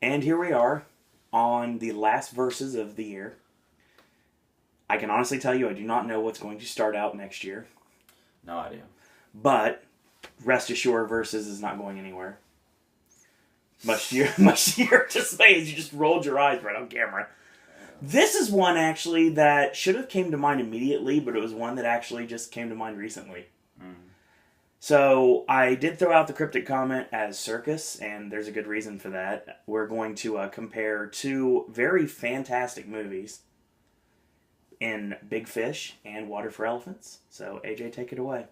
And here we are on the last verses of the year. I can honestly tell you I do not know what's going to start out next year. No idea. But rest assured, Versus is not going anywhere. Much to your dismay as you just rolled your eyes right on camera. This is one actually that should have came to mind immediately, but it was one that actually just came to mind recently. Mm. So I did throw out the cryptic comment as Circus, and there's a good reason for that. We're going to compare two very fantastic movies in Big Fish and Water for Elephants. So AJ, take it away.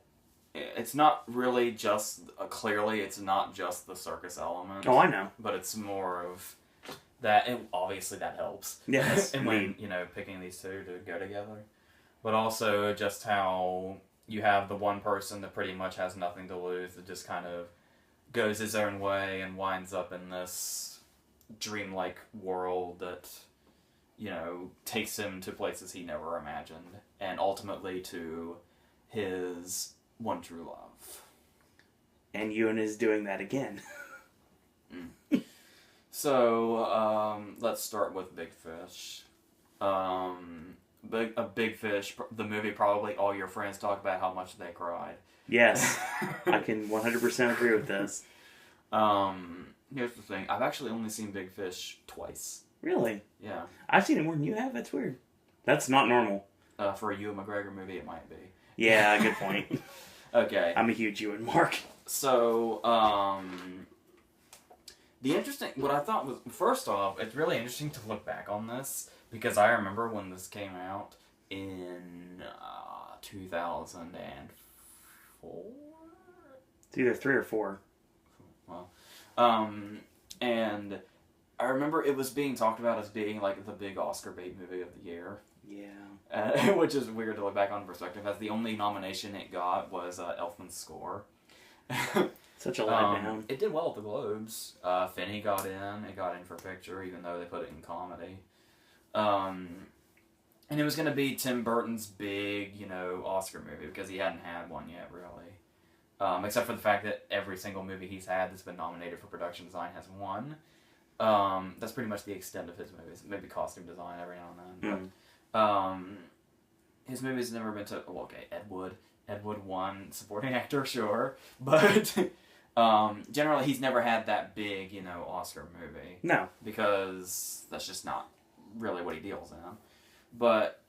It's not really just, clearly it's not just the circus element. Oh, I know. But it's more of that, and obviously that helps. Yes. And when, picking these two to go together. But also just how you have the one person that pretty much has nothing to lose, that just kind of goes his own way and winds up in this dreamlike world that, takes him to places he never imagined, and ultimately to his one true love. And Ewan is doing that again. So, let's start with Big Fish. Big Fish, the movie, probably all your friends talk about how much they cried. Yes, I can 100% agree with this. Here's the thing. I've actually only seen Big Fish twice. Really? Yeah. I've seen it more than you have. That's weird. That's not normal. For a Ewan McGregor movie, it might be. Yeah, good point. Okay. I'm a huge Ewan Mark. So, what I thought was, first off, it's really interesting to look back on this, because I remember when this came out in 2004? It's either 3 or 4. Well, and I remember it was being talked about as being like the big Oscar bait movie of the year. Yeah. Which is weird to look back on perspective, as the only nomination it got was Elfman's score. Such a letdown. It did well at the Globes. Finney got in. It got in for picture, even though they put it in comedy. And it was going to be Tim Burton's big, Oscar movie, because he hadn't had one yet, really. Except for the fact that every single movie he's had that's been nominated for production design has won. That's pretty much the extent of his movies. Maybe costume design every now and then. But, his movies never been to... Well, okay, Ed Wood. Ed Wood won supporting actor, sure. But generally, he's never had that big, Oscar movie. No. Because that's just not really what he deals in. But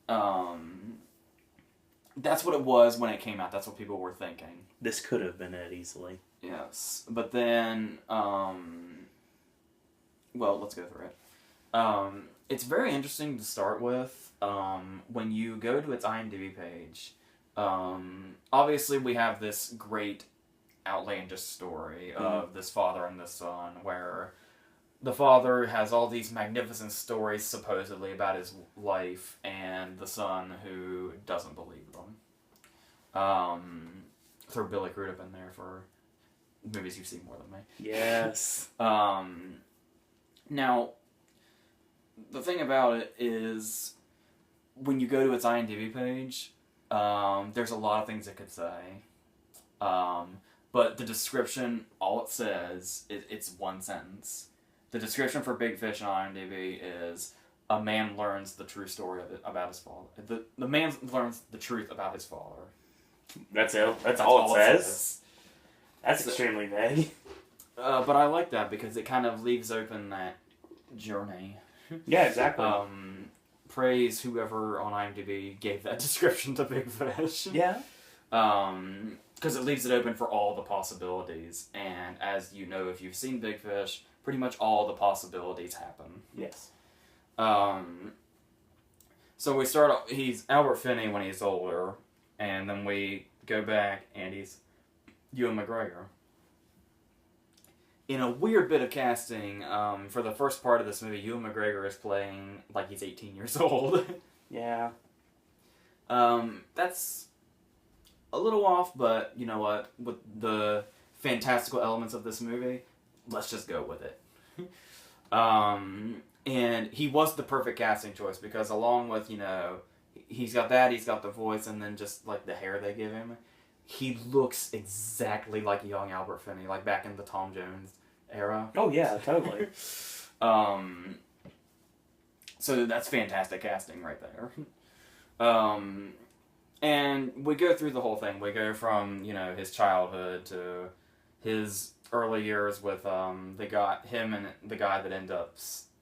that's what it was when it came out. That's what people were thinking. This could have been it easily. Yes. But then... well, let's go through it. It's very interesting to start with. When you go to its IMDb page, obviously we have this great outlandish story of this father and this son, where the father has all these magnificent stories supposedly about his life, and the son who doesn't believe them. Throw Billy Crudup in there for movies you've seen more than me. Yes. Now, the thing about it is, when you go to its IMDb page, there's a lot of things it could say. But the description, all it says, it's one sentence. The description for Big Fish on IMDb is, a man learns the true story about his father. The man learns the truth about his father. That's it. That's all it says. That's extremely vague. But I like that, because it kind of leaves open that journey. Yeah, exactly. Praise whoever on IMDb gave that description to Big Fish. Yeah. Because it leaves it open for all the possibilities. And as you know, if you've seen Big Fish, pretty much all the possibilities happen. Yes. So we start off, he's Albert Finney when he's older, and then we go back and he's Ewan McGregor. In a weird bit of casting, for the first part of this movie, Ewan McGregor is playing like he's 18 years old. Yeah. That's a little off, but you know what? With the fantastical elements of this movie, let's just go with it. And he was the perfect casting choice, because along with, he's got that, he's got the voice, and then just like the hair they give him, he looks exactly like young Albert Finney, like back in the Tom Jones era. Oh yeah, totally. So that's fantastic casting right there. And we go through the whole thing. We go from, his childhood to his early years with the guy that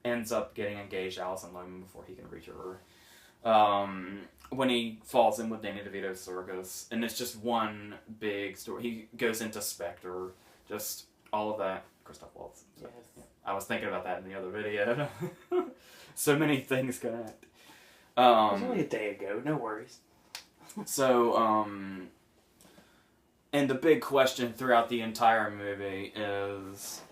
ends up getting engaged to Alison Lohman before he can reach her. When he falls in with Danny DeVito's Circus, and it's just one big story. He goes into Spectre, just all of that. Christoph Waltz. So, Yes. yeah. I was thinking about that in the other video. So many things connect. It was only a day ago. No worries. So, and the big question throughout the entire movie is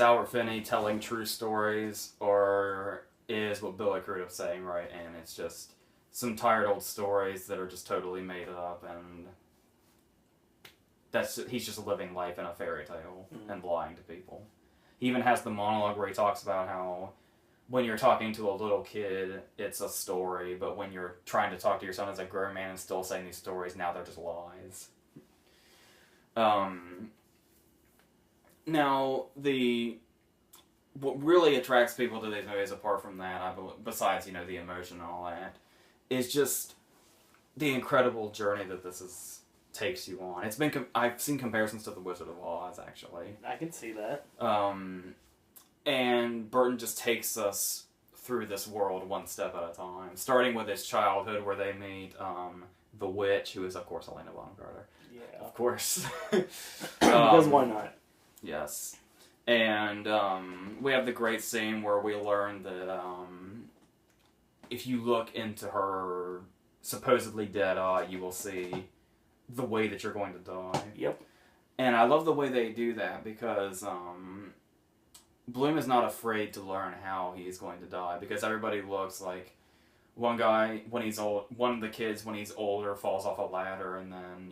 Albert Finney telling true stories, or is what Billy Crudup's saying right, and it's just some tired old stories that are just totally made up, and he's just living life in a fairy tale and lying to people. He even has the monologue where he talks about how when you're talking to a little kid, it's a story, but when you're trying to talk to your son as a grown man and still saying these stories, now they're just lies. Now, what really attracts people to these movies, apart from that, besides, the emotion and all that, is just the incredible journey that takes you on. I've seen comparisons to The Wizard of Oz, actually. I can see that. And Burton just takes us through this world one step at a time, starting with his childhood where they meet the witch, who is, of course, Helena Bonham Carter. Yeah. Of course. Because why not? Yes. And we have the great scene where we learn that if you look into her supposedly dead eye, you will see the way that you're going to die. Yep. And I love the way they do that because Bloom is not afraid to learn how he's going to die, because everybody looks like one guy when he's old, one of the kids when he's older falls off a ladder, and then,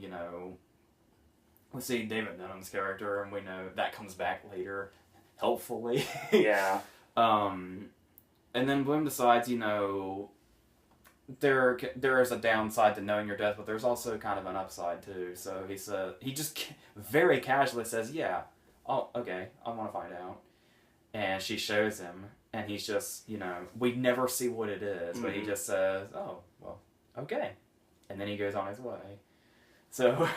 we see David Dunham's character, and we know that comes back later, helpfully. Yeah. And then Bloom decides, there is a downside to knowing your death, but there's also kind of an upside too. So he just very casually says, "Yeah, oh, okay, I want to find out." And she shows him, and he's just, we never see what it is, but he just says, "Oh, well, okay," and then he goes on his way. So,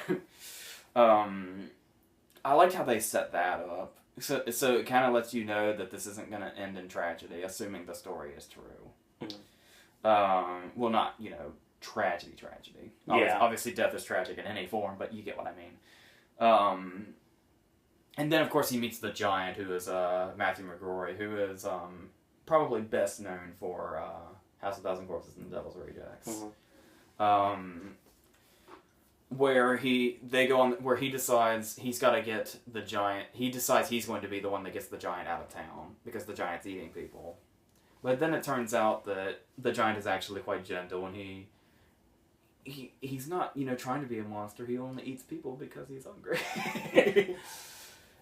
I liked how they set that up. So it kind of lets you know that this isn't going to end in tragedy, assuming the story is true. Well, not, tragedy. Yeah. Obviously death is tragic in any form, but you get what I mean. And then, of course, he meets the giant, who is Matthew McGrory, who is probably best known for House of Thousand Corpses and The Devil's Rejects. Where he decides he's got to get the giant. He decides he's going to be the one that gets the giant out of town because the giant's eating people. But then it turns out that the giant is actually quite gentle, and he's not, trying to be a monster. He only eats people because he's hungry.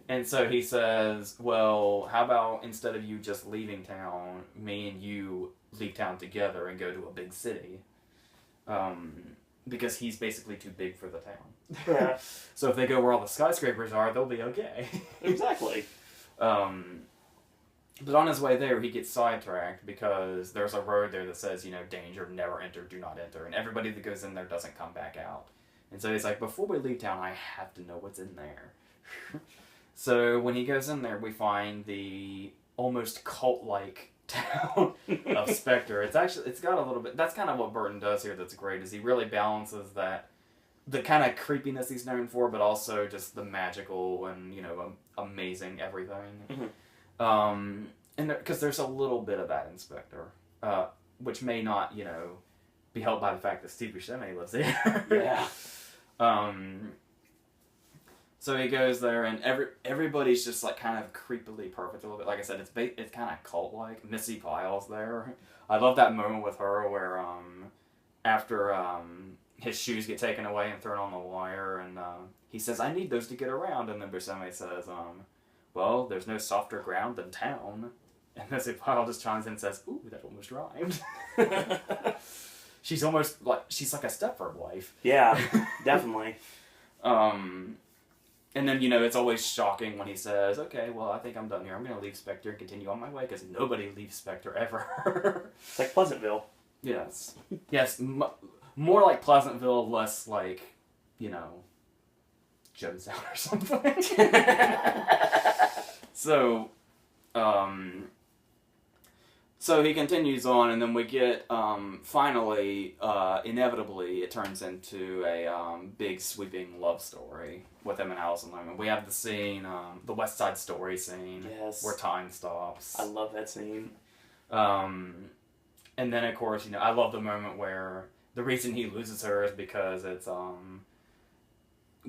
And so he says, well, how about instead of you just leaving town, me and you leave town together and go to a big city? Because he's basically too big for the town. Yeah. So if they go where all the skyscrapers are, they'll be okay. Exactly. But on his way there, he gets sidetracked because there's a road there that says, danger, never enter, do not enter. And everybody that goes in there doesn't come back out. And so he's like, before we leave town, I have to know what's in there. So when he goes in there, we find the almost cult-like town of Spectre. It's got a little bit, that's kind of what Burton does here that's great, is he really balances that, the kind of creepiness he's known for, but also just the magical and, amazing everything. And because there's a little bit of that in Spectre, which may not, be helped by the fact that Steve Buscemi lives there. Yeah. So he goes there, and everybody's just like kind of creepily perfect a little bit. Like I said, it's kind of cult-like. Missy Pyle's there. I love that moment with her where after his shoes get taken away and thrown on the wire, and he says, "I need those to get around," and then Buscemi says, well, there's no softer ground than town. And Missy Pyle just chimes in and says, "Ooh, that almost rhymed." She's like a Stepford wife. Yeah, definitely. And then, you know, it's always shocking when he says, okay, well, I think I'm done here. I'm going to leave Spectre and continue on my way, because nobody leaves Spectre ever. It's like Pleasantville. Yes. Yes, more like Pleasantville, less like, you know, Jonestown or something. So, so he continues on, and then we get, finally, inevitably, it turns into a big sweeping love story with him and Alison Lohman. We have the scene, the West Side Story scene, Yes. where time stops. I love that scene. And then, of course, you know, I love the moment where the reason he loses her is because it's,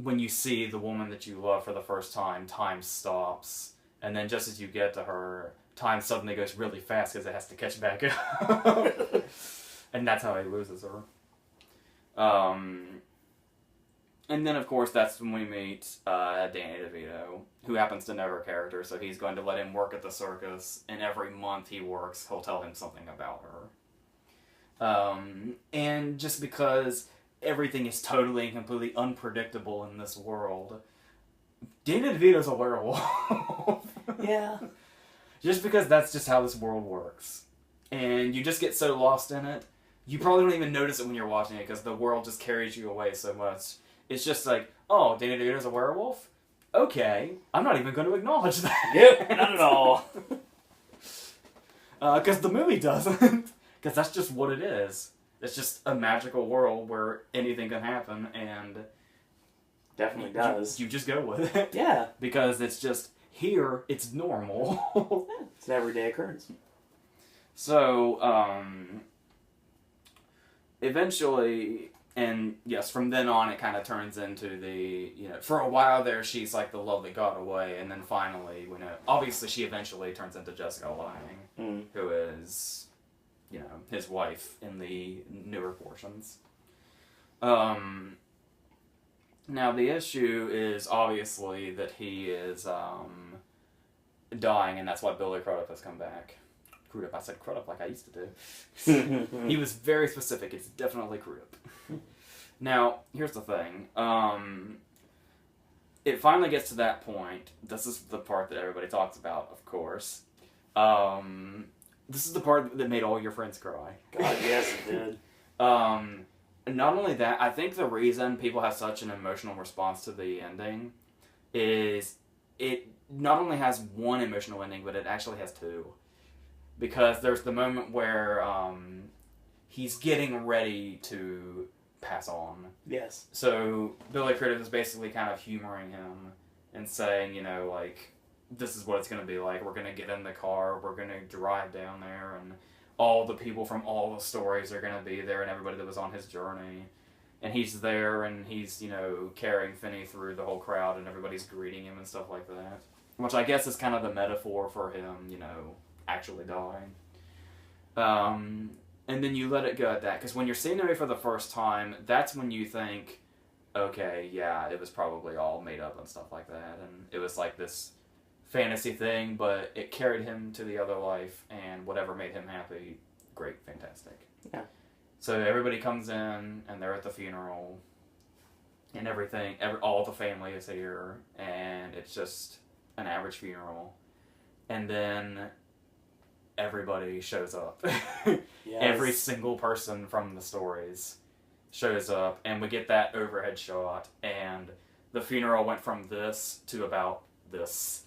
when you see the woman that you love for the first time, time stops. And then just as you get to her, time suddenly goes really fast because it has to catch back up. And that's how he loses her. And then, of course, that's when we meet Danny DeVito, who happens to know her character, so he's going to let him work at the circus, and every month he works, he'll tell him something about her. And just because everything is totally and completely unpredictable in this world, Danny DeVito's a werewolf. Yeah. Just because that's just how this world works. And you just get so lost in it, you probably don't even notice it when you're watching it, because the world just carries you away so much. It's just like, oh, Danny DeVito's a werewolf? Okay, I'm not even going to acknowledge that. Yep, not at all. Because the movie doesn't. Because that's just what it is. It's just a magical world where anything can happen, and... Definitely does. You just go with it. Yeah. Because it's just, here, it's normal. It's an everyday occurrence. So, eventually, and yes, from then on it kind of turns into the, you know, for a while there she's like the love that got away, and then finally, you know, obviously she eventually turns into Jessica Lange, who is, you know, his wife in the newer portions. Now the issue is obviously that he is, dying, and that's why Billy Crudup has come back. Crudup, I said Crudup like I used to do. He was very specific, it's definitely Crudup. Now, here's the thing, it finally gets to that point. This is the part that everybody talks about, of course. This is the part that made all your friends cry. God, yes, it did. Not only that, I think the reason people have such an emotional response to the ending is it not only has one emotional ending, but it actually has two. Because there's the moment where he's getting ready to pass on. Yes. So Billy Crudup is basically kind of humoring him and saying, you know, like, this is what it's going to be like. We're going to get in the car, we're going to drive down there, and all the people from all the stories are going to be there, and everybody that was on his journey. And he's there, and he's, you know, carrying Finney through the whole crowd, and everybody's greeting him and stuff like that. Which I guess is kind of the metaphor for him, you know, actually dying. And then you let it go at that, because when you're seeing it for the first time, that's when you think, okay, yeah, it was probably all made up and stuff like that, and it was like this fantasy thing, but it carried him to the other life, and whatever made him happy, great, fantastic. Yeah. So everybody comes in, and they're at the funeral, and everything, all the family is here, and it's just an average funeral. And then everybody shows up. Yes. Every single person from the stories shows up, and we get that overhead shot, and the funeral went from this to about this.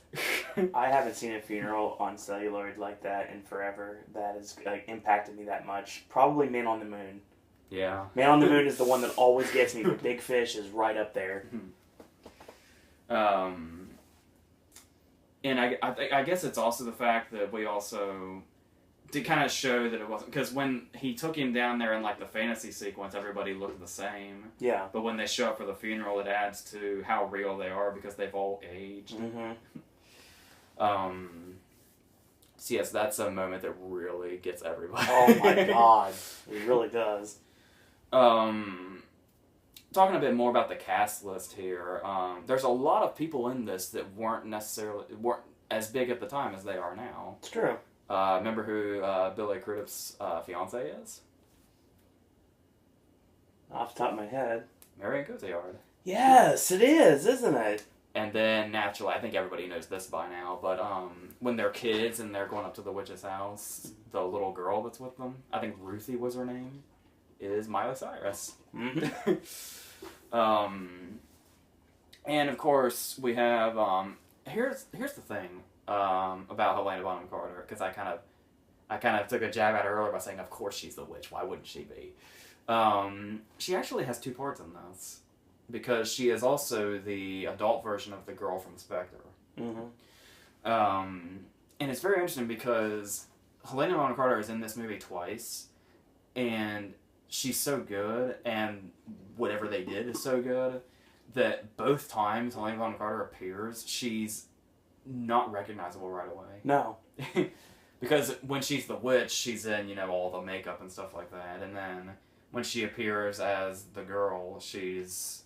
I haven't seen a funeral on celluloid like that in forever. That has like impacted me that much. Probably Man on the Moon. Yeah. Man on the Moon is the one that always gets me, but Big Fish is right up there. And I guess it's also the fact that we also, to kind of show that it wasn't, because when he took him down there in like the fantasy sequence, everybody looked the same. Yeah. But when they show up for the funeral, it adds to how real they are because they've all aged. So yes, that's a moment that really gets everybody. Oh my god. It really does. Talking a bit more about the cast list here, there's a lot of people in this that weren't as big at the time as they are now. It's true. Remember who Billy Crudup's fiance is? Off the top of my head. Marion Cotillard. Yes, it is, isn't it? And then, naturally, I think everybody knows this by now, but when they're kids and they're going up to the witch's house, the little girl that's with them, I think Ruthie was her name, is Miley Cyrus. Mm-hmm. And, of course, we have... here's the thing about Helena Bonham Carter, because I kind of took a jab at her earlier by saying, of course she's the witch, why wouldn't she be? She actually has two parts in this. Because she is also the adult version of the girl from Spectre. Mm-hmm. And it's very interesting because Helena Bonham Carter is in this movie twice, and she's so good, and whatever they did is so good, that both times Helena Bonham Carter appears, she's not recognizable right away. No. Because when she's the witch, she's in, you know, all the makeup and stuff like that, and then when she appears as the girl, she's...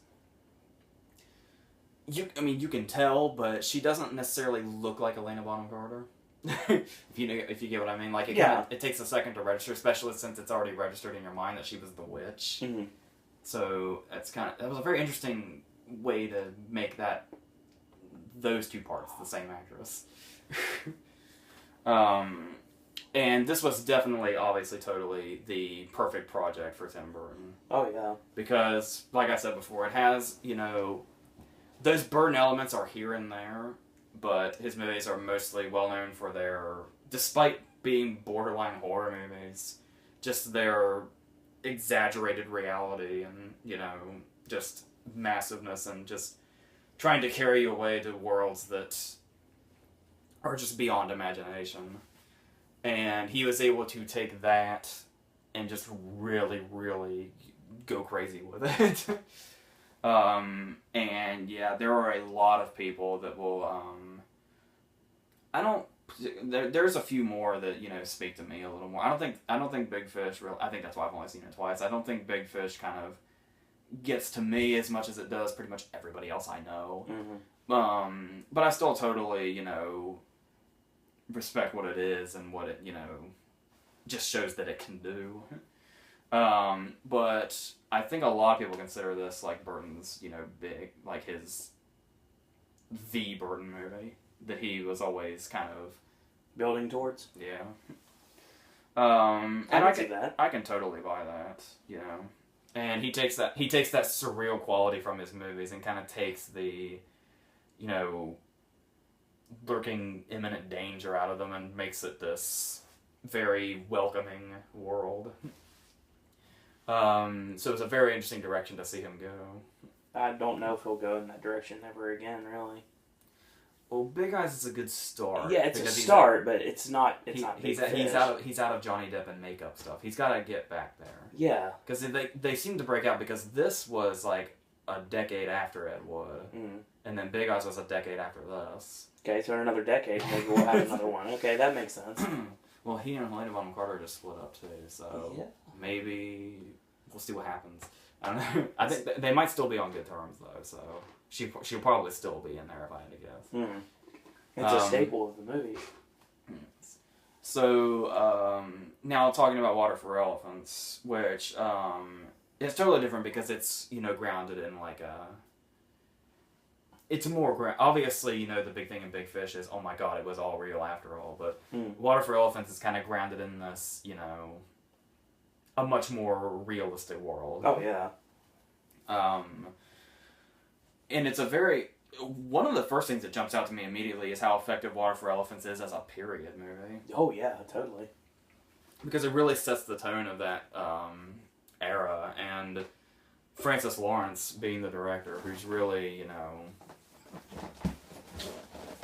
You can tell, but she doesn't necessarily look like Helena Bonham Carter. if you get what I mean, like it takes a second to register, especially since it's already registered in your mind that she was the witch. Mm-hmm. So that was a very interesting way to make those two parts the same actress. And this was definitely, obviously, totally the perfect project for Tim Burton. Oh yeah, because like I said before, it has, you know. Those Burton elements are here and there, but his movies are mostly well known for their, despite being borderline horror movies, just their exaggerated reality and, you know, just massiveness and just trying to carry you away to worlds that are just beyond imagination. And he was able to take that and just really, really go crazy with it. And yeah, there are a lot of people that will, there's a few more that, you know, speak to me a little more. I don't think Big Fish I think that's why I've only seen it twice. I don't think Big Fish kind of gets to me as much as it does pretty much everybody else I know. Mm-hmm. But I still totally, you know, respect what it is and what it, you know, just shows that it can do. But I think a lot of people consider this like Burton's, you know, the Burton movie that he was always kind of building towards. Yeah. And I can see that. I can totally buy that, you know. And he takes that surreal quality from his movies and kind of takes the, you know, lurking imminent danger out of them and makes it this very welcoming world. So it's a very interesting direction to see him go. I don't know if he'll go in that direction ever again, really. Well, Big Eyes is a good start. Yeah, it's a start, but it's not. He's out of Johnny Depp and makeup stuff. He's got to get back there. Yeah, because they seem to break out because this was like a decade after Ed Wood, and then Big Eyes was a decade after this. Okay, so in another decade, maybe we'll have another one. Okay, that makes sense. Well, he and Helena Bonham Carter just split up too, so maybe we'll see what happens. I don't know. I think they might still be on good terms though, so she'll probably still be in there if I had to guess. It's a staple of the movie. So now talking about Water for Elephants, which it's totally different because it's, you know, grounded in like a. It's more obviously, you know, the big thing in Big Fish is, oh my god, it was all real after all. But Water for Elephants is kind of grounded in this, you know, a much more realistic world. Oh yeah. And it's one of the first things that jumps out to me immediately is how effective Water for Elephants is as a period movie. Oh yeah, totally. Because it really sets the tone of that era, and Francis Lawrence being the director, who's really, you know,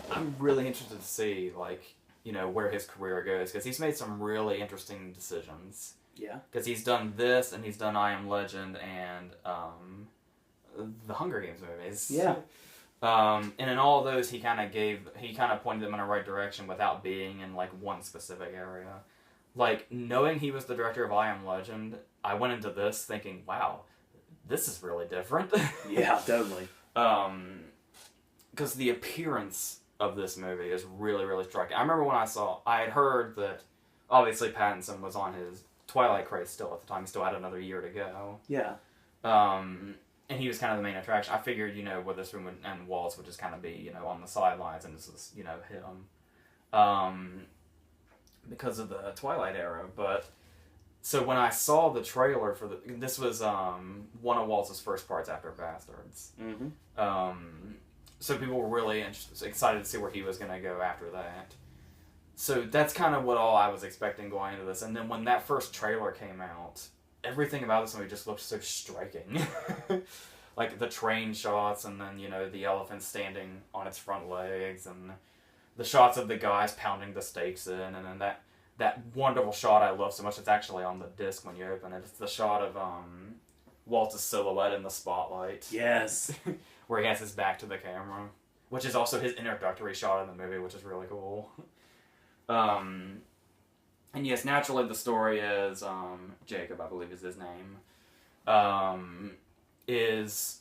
I'm really interested to see, like, you know, where his career goes, because he's made some really interesting decisions. Yeah. Because he's done this, and he's done I Am Legend, and the Hunger Games movies. Yeah. And in all of those, he kind of pointed them in the right direction without being in, like, one specific area. Like, knowing he was the director of I Am Legend, I went into this thinking, wow, this is really different. Yeah, totally. Because the appearance of this movie is really, really striking. I remember when I had heard that, obviously, Pattinson was on his Twilight craze still at the time. He still had another year to go. Yeah. and he was kind of the main attraction. I figured, Witherspoon and Waltz would just kind of be, on the sidelines, and this is, him. Because of the Twilight era, but so when I saw the trailer for this was one of Waltz's first parts after Bastards. So people were really excited to see where he was going to go after that. So that's kind of what all I was expecting going into this. And then when that first trailer came out, everything about this movie just looked so striking. Like the train shots, and then, the elephant standing on its front legs, and the shots of the guys pounding the stakes in, and then that wonderful shot I love so much, it's actually on the disc when you open it. It's the shot of Walt's silhouette in the spotlight. Yes. Where he has his back to the camera. Which is also his introductory shot in the movie, which is really cool. And yes, naturally the story is, Jacob, I believe is his name, he's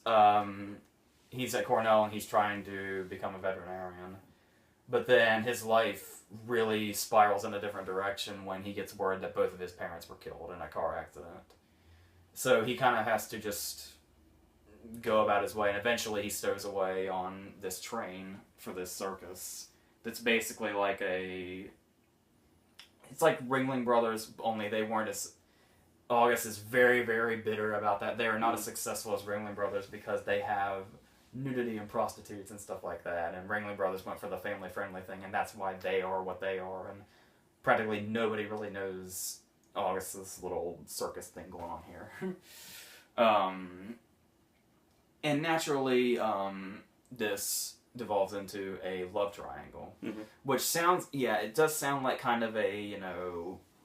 at Cornell and he's trying to become a veterinarian. But then his life really spirals in a different direction when he gets word that both of his parents were killed in a car accident. So he kind of has to just go about his way, and eventually he stows away on this train for this circus. That's basically like it's like Ringling Brothers, only they weren't as... August is very, very bitter about that. They are not as successful as Ringling Brothers because they have nudity and prostitutes and stuff like that, and Ringling Brothers went for the family-friendly thing, and that's why they are what they are, and practically nobody really knows August's little circus thing going on here. And naturally, this devolves into a love triangle, which sounds, it does sound like kind of a,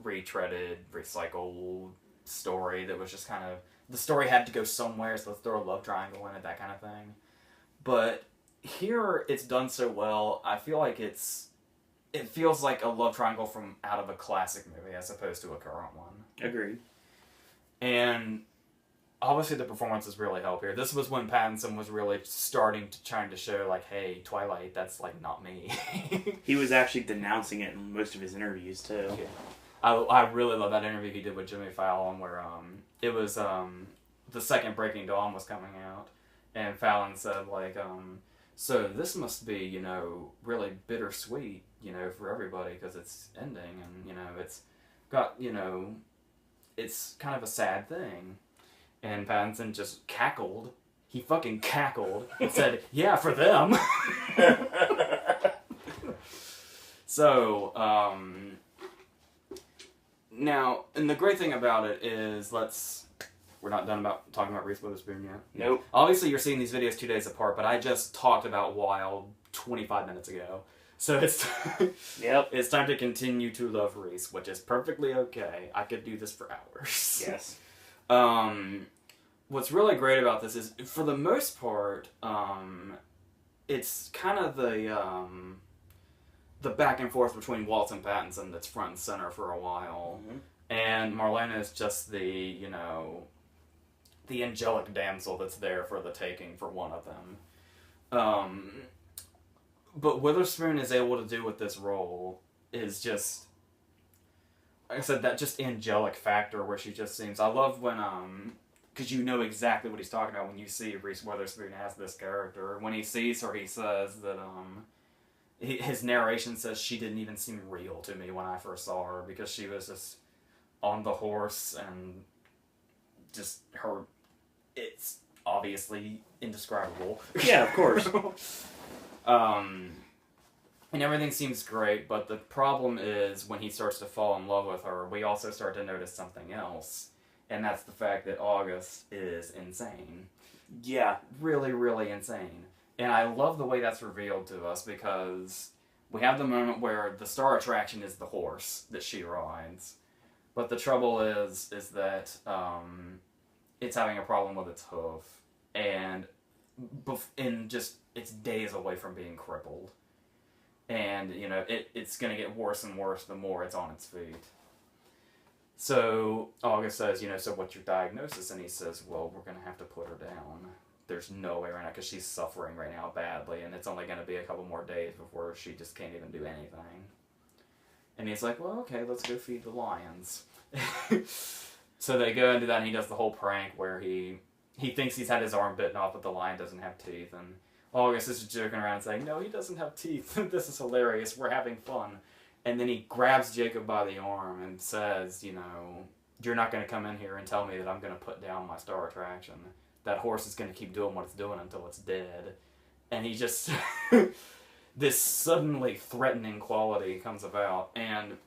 retreaded, recycled story that was just kind of, the story had to go somewhere, so let's throw a love triangle in it, that kind of thing. But here, it's done so well, I feel like it feels like a love triangle from out of a classic movie as opposed to a current one. Agreed. And obviously the performances really help here. This was when Pattinson was really trying to show, like, hey, Twilight, that's, like, not me. He was actually denouncing it in most of his interviews, too. Yeah. I really love that interview he did with Jimmy Fallon where it was the second Breaking Dawn was coming out, and Fallon said, like, so this must be, really bittersweet, for everybody because it's ending, and, it's got, it's kind of a sad thing. And Pattinson just cackled. He fucking cackled and said, yeah, for them. So, now, and the great thing about it is, we're not done talking about Reese Witherspoon yet. Nope. Obviously, you're seeing these videos 2 days apart, but I just talked about Wild 25 minutes ago. So it's it's time to continue to love Reese, which is perfectly okay. I could do this for hours. Yes. What's really great about this is, for the most part, it's kind of the back and forth between Waltz and Pattinson that's front and center for a while. And Marlena is just the angelic damsel that's there for the taking for one of them. But Witherspoon is able to do with this role is just, like I said, that just angelic factor where she just seems... I love when, because you know exactly what he's talking about when you see Reese Witherspoon as this character. When he sees her, he says that, his narration says she didn't even seem real to me when I first saw her because she was just on the horse and just her... It's obviously indescribable. Yeah, of course. And everything seems great, but the problem is when he starts to fall in love with her, we also start to notice something else. And that's the fact that August is insane. Yeah. Really, really insane. And I love the way that's revealed to us because we have the moment where the star attraction is the horse that she rides. But the trouble is that it's having a problem with its hoof. And it's days away from being crippled. And, it's going to get worse and worse the more it's on its feet. So August says, so what's your diagnosis? And he says, well, we're going to have to put her down. There's no way right now because she's suffering right now badly, and it's only going to be a couple more days before she just can't even do anything. And he's like, well, okay, let's go feed the lions. So they go and do that, and he does the whole prank where he he thinks he's had his arm bitten off, but the lion doesn't have teeth, and August is joking around saying, no, he doesn't have teeth. This is hilarious. We're having fun. And then he grabs Jacob by the arm and says, you know, you're not going to come in here and tell me that I'm going to put down my star attraction. That horse is going to keep doing what it's doing until it's dead. And he just... this suddenly threatening quality comes about. And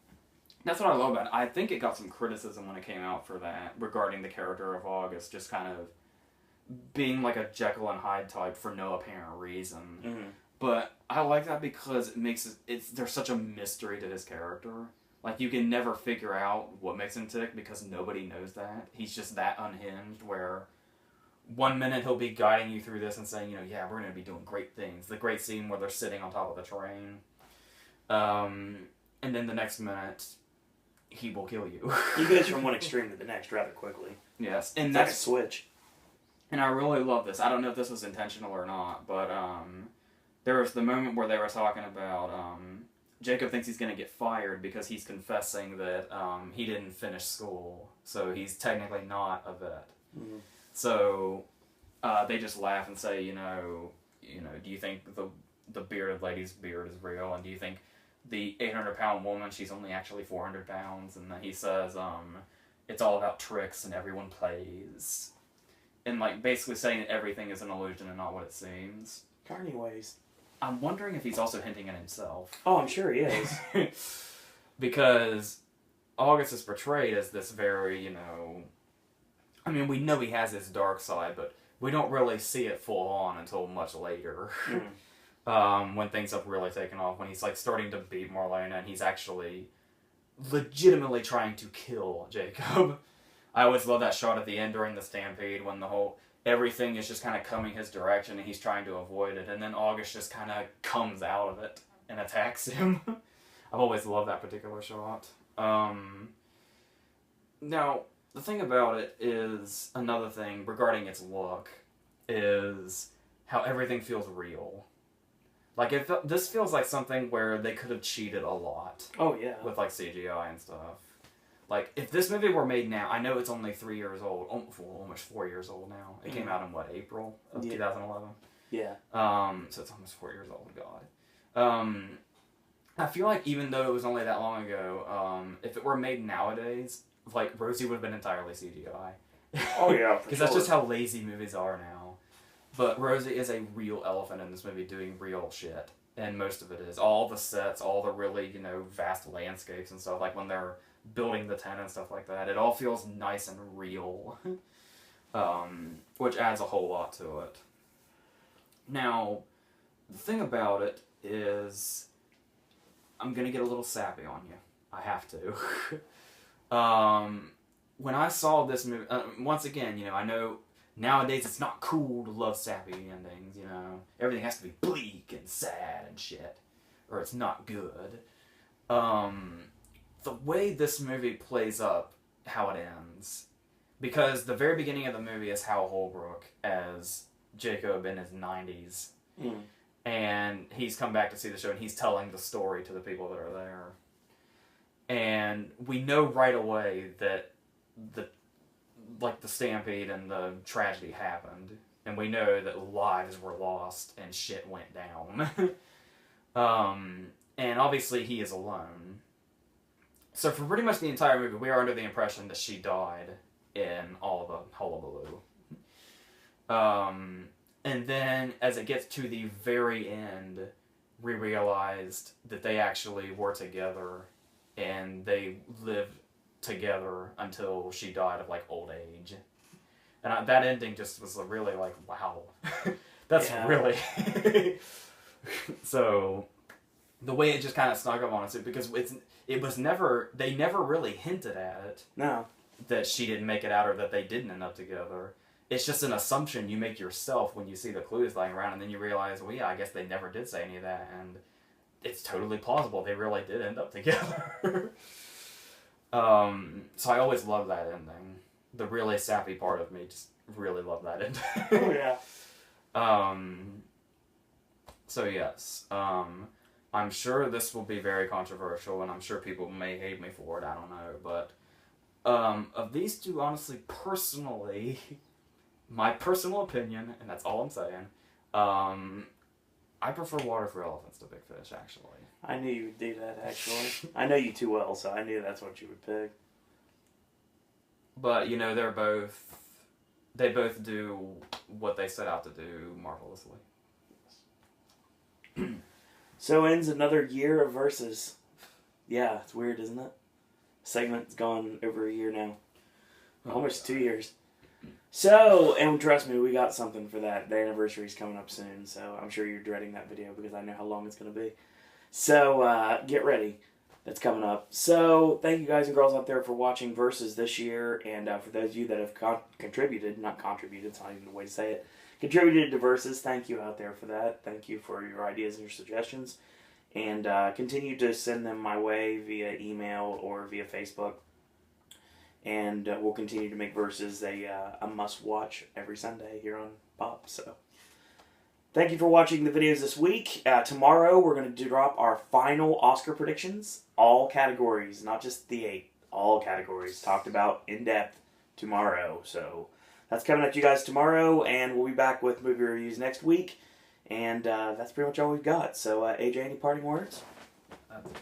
that's what I love about it. I think it got some criticism when it came out for that, regarding the character of August just kind of being like a Jekyll and Hyde type for no apparent reason. Mm-hmm. But I like that because it makes there's such a mystery to his character. Like, you can never figure out what makes him tick because nobody knows that. He's just that unhinged where one minute he'll be guiding you through this and saying, you know, yeah, we're going to be doing great things. The great scene where they're sitting on top of the train. And then the next minute, he will kill you. He goes from one extreme to the next rather quickly. Yes. And it's that's like a switch. And I really love this. I don't know if this was intentional or not, but there was the moment where they were talking about Jacob thinks he's going to get fired because he's confessing that he didn't finish school, so he's technically not a vet. Mm-hmm. So they just laugh and say, you know, do you think the bearded lady's beard is real, and do you think the 800-pound woman, she's only actually 400 pounds? And then he says, it's all about tricks and everyone plays. And, like, basically saying that everything is an illusion and not what it seems. Carney ways. I'm wondering if he's also hinting at himself. Oh, I'm sure he is. Because August is portrayed as this very, you know... I mean, we know he has his dark side, but we don't really see it full on until much later. Mm. When things have really taken off. When he's, like, starting to beat Marlena and he's actually legitimately trying to kill Jacob. I always love that shot at the end during the stampede when everything is just kind of coming his direction and he's trying to avoid it, and then August just kind of comes out of it and attacks him. I've always loved that particular shot. Now, the thing about it is, another thing regarding its look, is how everything feels real. Like, this feels like something where they could have cheated a lot. Oh, yeah. With, like, CGI and stuff. Like, if this movie were made now, I know it's only 3 years old, almost 4 years old now. It came out in, what, April of 2011? Yeah. So it's almost 4 years old, God. I feel like even though it was only that long ago, if it were made nowadays, like, Rosie would have been entirely CGI. Oh, yeah, Because that's just how lazy movies are now. But Rosie is a real elephant in this movie doing real shit. And most of it is. All the sets, all the really, you know, vast landscapes and stuff, like when they're building the tent and stuff like that. It all feels nice and real, which adds a whole lot to it. Now, the thing about it is, I'm gonna get a little sappy on you. I have to. When I saw this movie, once again, you know, I know nowadays it's not cool to love sappy endings, you know. Everything has to be bleak and sad and shit, or it's not good. The way this movie plays up how it ends, because the very beginning of the movie is Hal Holbrook as Jacob in his 90s, and he's come back to see the show and he's telling the story to the people that are there, and we know right away that the stampede and the tragedy happened, and we know that lives were lost and shit went down. And obviously he is alone. So for pretty much the entire movie, we are under the impression that she died in all the hullabaloo. And then, as it gets to the very end, we realized that they actually were together, and they lived together until she died of, like, old age. And that ending just was really like, wow. That's really... So, the way it just kind of snuck up on us, because it was never... They never really hinted at it. No. That she didn't make it out or that they didn't end up together. It's just an assumption you make yourself when you see the clues lying around, and then you realize, well, yeah, I guess they never did say any of that, and it's totally plausible they really did end up together. So I always loved that ending. The really sappy part of me just really loved that ending. Oh, yeah. So yes, I'm sure this will be very controversial, and I'm sure people may hate me for it, I don't know, but of these two, honestly, personally, my personal opinion, and that's all I'm saying, I prefer water for elephants to big fish, actually. I knew you would do that, actually. I know you too well, so I knew that's what you would pick. But, they both do what they set out to do marvelously. So ends another year of Versus. Yeah, it's weird, isn't it? Segment's gone over a year now. Almost 2 years. So, and trust me, we got something for that. The anniversary's coming up soon, so I'm sure you're dreading that video because I know how long it's going to be. So, get ready. That's coming up. So, thank you guys and girls out there for watching Versus this year, and for those of you that have contributed, not contributed, it's not even a way to say it, contributed to Versus, thank you out there for that. Thank you for your ideas and your suggestions. And continue to send them my way via email or via Facebook. And we'll continue to make Versus a must-watch every Sunday here on Pop. So, thank you for watching the videos this week. Tomorrow, we're going to drop our final Oscar predictions. All categories, not just the 8. All categories talked about in depth tomorrow. So, that's coming at you guys tomorrow. And we'll be back with movie reviews next week. And that's pretty much all we've got. So, AJ, any parting words? That's it.